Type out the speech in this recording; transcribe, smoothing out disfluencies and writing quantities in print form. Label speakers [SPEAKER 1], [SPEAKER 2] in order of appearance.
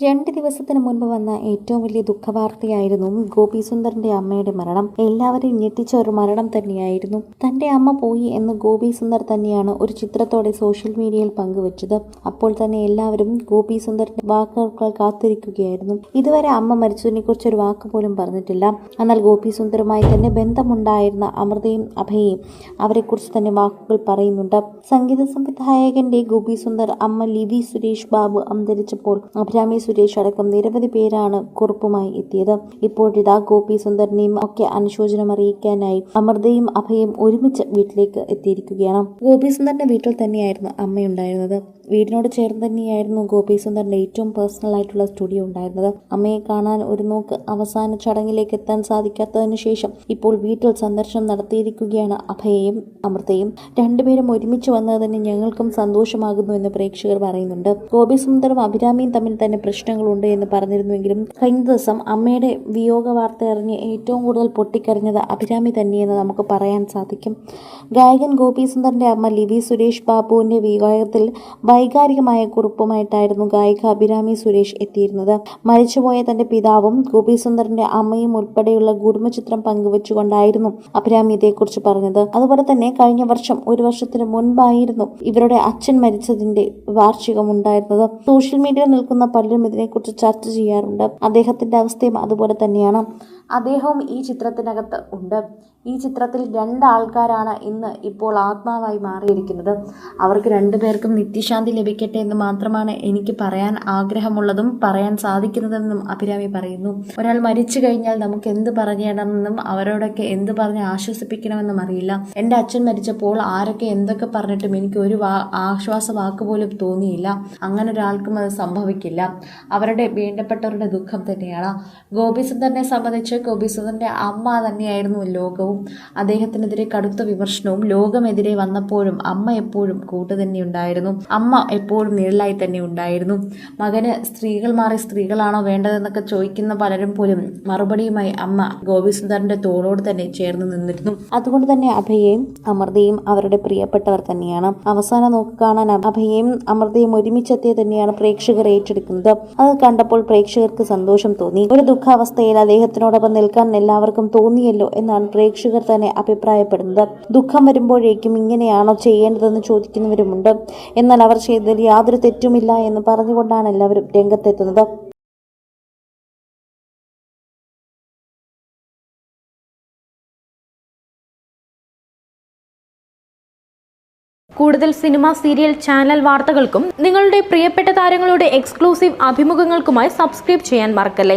[SPEAKER 1] 2 ദിവസത്തിന് മുൻപ് വന്ന ഏറ്റവും വലിയ ദുഃഖവാർത്തയായിരുന്നു ഗോപി സുന്ദറിന്റെ അമ്മയുടെ മരണം. എല്ലാവരെയും ഞെട്ടിച്ച ഒരു മരണം തന്നെയായിരുന്നു. തന്റെ അമ്മ പോയി എന്ന് ഗോപി സുന്ദർ തന്നെയാണ് ഒരു ചിത്രത്തോടെ സോഷ്യൽ മീഡിയയിൽ പങ്കുവച്ചത്. അപ്പോൾ തന്നെ എല്ലാവരും ഗോപി സുന്ദറിന്റെ വാക്കുകൾക്ക് കാത്തിരിക്കുകയായിരുന്നു. ഇതുവരെ അമ്മ മരിച്ചതിനെ കുറിച്ച് ഒരു വാക്ക് പോലും പറഞ്ഞിട്ടില്ല. എന്നാൽ ഗോപി സുന്ദറുമായി തന്നെ ബന്ധമുണ്ടായിരുന്ന അമൃതയും അഭയയും അവരെക്കുറിച്ച് തന്നെ വാക്കുകൾ പറയുന്നുണ്ട്. സംഗീത സംവിധായകന്റെ ഗോപി സുന്ദർ അമ്മ ലിവി സുരേഷ് ബാബു അന്തരിച്ചപ്പോൾ അഭിരാമി സുരേഷ് അടക്കം നിരവധി പേരാണ് കുറിപ്പുമായി എത്തിയത്. ഇപ്പോഴിതാ ഗോപി സുന്ദറിനെയും ഒക്കെ അനുശോചനം അറിയിക്കാനായി അമൃതയും അഭയും ഒരുമിച്ച് വീട്ടിലേക്ക് എത്തിയിരിക്കുകയാണ്. ഗോപി സുന്ദറിന്റെ വീട്ടിൽ തന്നെയായിരുന്നു അമ്മയുണ്ടായിരുന്നത്. വീടിനോട് ചേർന്ന് തന്നെയായിരുന്നു ഗോപി സുന്ദറിന്റെ ഏറ്റവും പേഴ്സണൽ ആയിട്ടുള്ള സ്റ്റുഡിയോ ഉണ്ടായിരുന്നത്. അമ്മയെ കാണാൻ ഒരു നോക്ക് അവസാന ചടങ്ങിലേക്ക് എത്താൻ സാധിക്കാത്തതിനു ശേഷം ഇപ്പോൾ വീട്ടിൽ സന്ദർശനം നടത്തിയിരിക്കുകയാണ് അഭയയും അമൃതയും. രണ്ടുപേരും ഒരുമിച്ച് വന്നതിന് ഞങ്ങൾക്കും സന്തോഷമാകുന്നു എന്ന് പ്രേക്ഷകർ പറയുന്നുണ്ട്. ഗോപി സുന്ദറും അഭിരാമിയും തമ്മിൽ തന്നെ പ്രശ്നങ്ങളുണ്ട് എന്ന് പറഞ്ഞിരുന്നുവെങ്കിലും കഴിഞ്ഞ ദിവസം അമ്മയുടെ വിയോഗ വാർത്ത അറിഞ്ഞ് ഏറ്റവും കൂടുതൽ പൊട്ടിക്കരഞ്ഞത് അഭിരാമി തന്നെയെന്ന് നമുക്ക് പറയാൻ സാധിക്കും. ഗായകൻ ഗോപി സുന്ദറിന്റെ അമ്മ ലിവി സുരേഷ് ബാബുവിന്റെ വിവാഹത്തിൽ വൈകാരികമായ കുറിപ്പുമായിട്ടായിരുന്നു ഗായിക അഭിരാമി സുരേഷ് എത്തിയിരുന്നത്. മരിച്ചുപോയ തന്റെ പിതാവും ഗോപി സുന്ദറിന്റെ അമ്മയും ഉൾപ്പെടെയുള്ള കുടുംബചിത്രം പങ്കുവച്ചുകൊണ്ടായിരുന്നു അഭിരാമി ഇതേക്കുറിച്ച് പറഞ്ഞത്. അതുപോലെ തന്നെ കഴിഞ്ഞ വർഷം ഒരു വർഷത്തിന് മുൻപായിരുന്നു ഇവരുടെ അച്ഛൻ മരിച്ചതിന്റെ വാർഷികം ഉണ്ടായിരുന്നത്. സോഷ്യൽ മീഡിയയിൽ നിൽക്കുന്ന പലരും ഇതിനെക്കുറിച്ച് ചർച്ച ചെയ്യാറുണ്ട്. അദ്ദേഹത്തിന്റെ അവസ്ഥയും അതുപോലെ തന്നെയാണ്. അദ്ദേഹവും ഈ ചിത്രത്തിനകത്ത് ഉണ്ട്. ഈ ചിത്രത്തിൽ 2 ആൾക്കാരാണ് ഇന്ന് ഇപ്പോൾ ആത്മാവായി മാറിയിരിക്കുന്നത്. അവർക്ക് 2 പേർക്കും നിത്യശാന്തി ലഭിക്കട്ടെ എന്ന് മാത്രമാണ് എനിക്ക് പറയാൻ ആഗ്രഹമുള്ളതും പറയാൻ സാധിക്കുന്നതെന്നും അഭിരാമി പറയുന്നു. ഒരാൾ മരിച്ചു കഴിഞ്ഞാൽ നമുക്ക് എന്ത് പറയണമെന്നും അവരോടൊക്കെ എന്ത് പറഞ്ഞ് ആശ്വസിപ്പിക്കണമെന്നും അറിയില്ല. എൻ്റെ അച്ഛൻ മരിച്ചപ്പോൾ ആരൊക്കെ എന്തൊക്കെ പറഞ്ഞിട്ടും എനിക്ക് ഒരു ആശ്വാസ വാക്ക് പോലും തോന്നിയില്ല. അങ്ങനെ ഒരാൾക്കും അത് സംഭവിക്കില്ല. അവരുടെ വേണ്ടപ്പെട്ടവരുടെ ദുഃഖം തന്നെയാണ്. ഗോപി സുന്ദറിനെ സംബന്ധിച്ച് ഗോപി സുന്ദറിന്റെ അമ്മ തന്നെയായിരുന്നു ലോകവും. അദ്ദേഹത്തിനെതിരെ കടുത്ത വിമർശനവും ലോകമെതിരെ വന്നപ്പോഴും അമ്മ എപ്പോഴും കൂട്ടു തന്നെ ഉണ്ടായിരുന്നു. അമ്മ എപ്പോഴും നിഴലായി തന്നെ ഉണ്ടായിരുന്നു. മകന് സ്ത്രീകൾ മാറി സ്ത്രീകളാണോ വേണ്ടതെന്നൊക്കെ ചോദിക്കുന്ന പലരും പോലും മറുപടിയുമായി അമ്മ ഗോപി സുന്ദറിന്റെ തോളോട് തന്നെ ചേർന്ന് നിന്നിരുന്നു. അതുകൊണ്ട് തന്നെ അഭയയും അമൃതയും അവരുടെ പ്രിയപ്പെട്ടവർ തന്നെയാണ്. അവസാന നോക്ക് കാണാൻ അഭയയും അമൃതയും ഒരുമിച്ചെത്തിയ തന്നെയാണ് പ്രേക്ഷകർ ഏറ്റെടുക്കുന്നത്. അത് കണ്ടപ്പോൾ പ്രേക്ഷകർക്ക് സന്തോഷം തോന്നി. ഒരു ദുഃഖാവസ്ഥയിൽ അദ്ദേഹത്തിനോടൊപ്പം നിൽക്കാൻ എല്ലാവർക്കും തോന്നിയല്ലോ എന്നാണ് പ്രേക്ഷകർ തന്നെ അഭിപ്രായപ്പെടുന്നത്. ദുഃഖം വരുമ്പോഴേക്കും ഇങ്ങനെയാണോ ചെയ്യേണ്ടതെന്ന് ചോദിക്കുന്നവരുമുണ്ട്. എന്നാൽ അവർ ചെയ്തതിൽ യാതൊരു തെറ്റുമില്ല എന്ന് പറഞ്ഞുകൊണ്ടാണ് എല്ലാവരും രംഗത്തെത്തുന്നത്.
[SPEAKER 2] കൂടുതൽ സിനിമ, സീരിയൽ, ചാനൽ വാർത്തകൾക്കും നിങ്ങളുടെ പ്രിയപ്പെട്ട താരങ്ങളുടെ എക്സ്ക്ലൂസീവ് അഭിമുഖങ്ങൾക്കുമായി സബ്സ്ക്രൈബ് ചെയ്യാൻ മറക്കല്ലേ.